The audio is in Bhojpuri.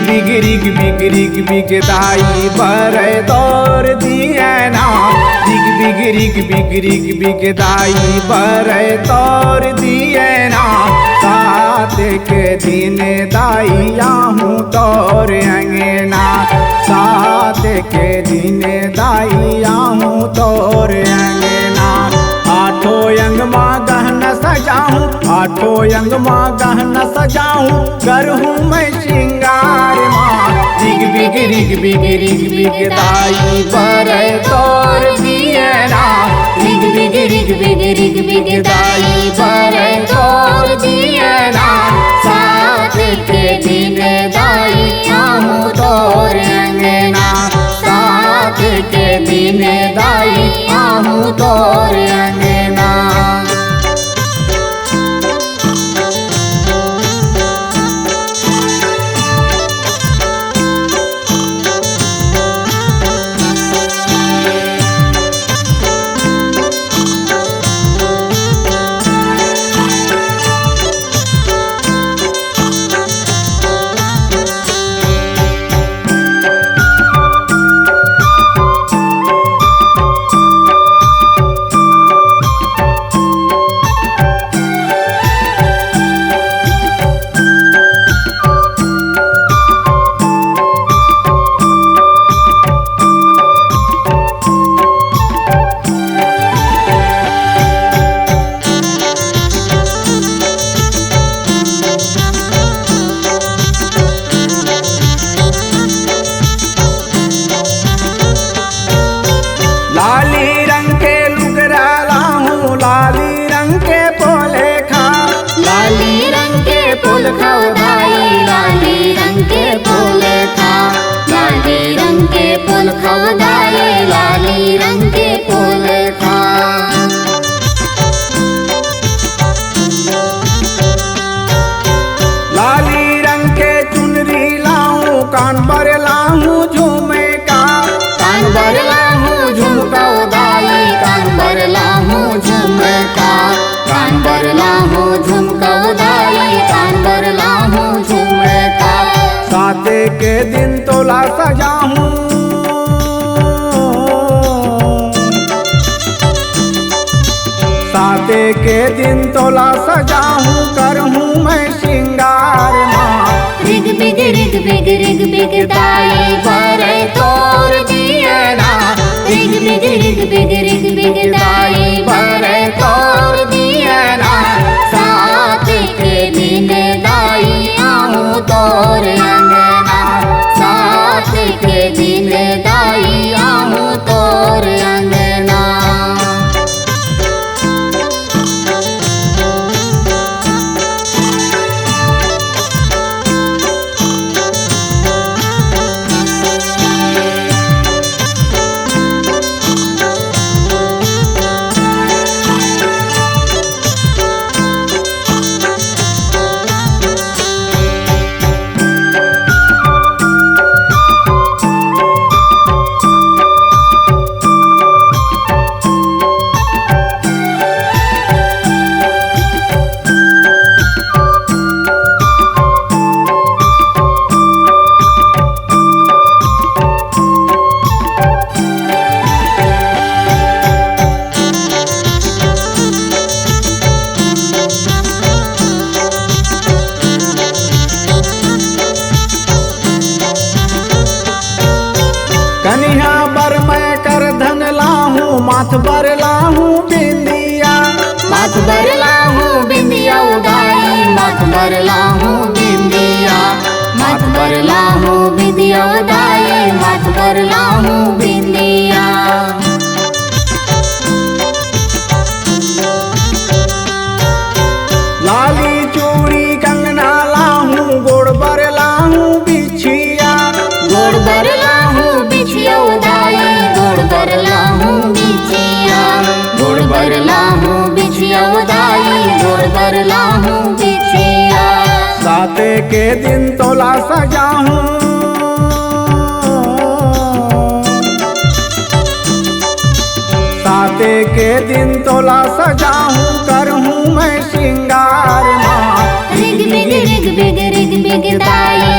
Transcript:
रिग बिग दाई बर दौर दिए ना। रिग बिग दाई बर दौर दिए ना। सात के दिन दाई आहूँ तोर अंगना। सात के दिन दाई आहूँ तोर अंगना। आठों अंग माँ गहना सजाऊं, आठों अंग माँ गहना सजाऊं, करहूँ मैं श्रृंगार माँ। रिग बिग दाई बर तोर दिए ना। रिग बिग दाई बर तोर दिए ना। सात के दिन दाई आहूँ तोर अंगना। सात के दिन दाई आहूँ तोर अंगना। लाली रंग के लुगरा लाहूँ, लाली रंग के पोले खा। लाली रंग के फूल खाओ दाई, लाली रंग के फूल खा। लाली रंग के फूल खाओ दाई, लाली रंग के फूल खा। लाली रंग के चुनरी लाहूँ, कान बर लाहूँ झूमे का। कान बर लाहूँ झुमका दाई, कान बर लाहूँ झुमका। कान बर लाहूँ झुमका दाई, कान बर लाहूँ झुमका। साते के दिन तोला सजाऊं, साते के दिन तोला सजाऊं, करहूँ मैं श्रृंगार माँ। रिग बिग दाई बर तोर दिए ना। रिग बिग दाई बर तोर दिए ना। सात के दिन दाई आहूँ तोर अंगना। सात के दिन दाई आहूँ तोर अंगना। कन्या बर मैं कर धन लाहूँ, माथ बर लाहूँ बिंदिया। माथ बर लाहूँ बिंदिया उदाई, माथ बर लाहूँ बिंदिया। माथ बर लाहूँ बिंदिया उदाई, माथ बर लाहूँ बिंदिया। लाली चूड़ी कंगना लाहूँ, गोड़ बर लाहूँ बिछिया। गोड़ बर लाहूँ बिछिया उदाई, गोड़ बर लाहूँ बिछिया। गोड़ बर लाहूँ बिछिया उदाई, गोड़ बर लाहूँ बिछिया। साते के दिन तोला सजाऊं, साते के दिन तोला सजाऊं, करहूँ मैं श्रृंगार माँ। रिग बिग दाई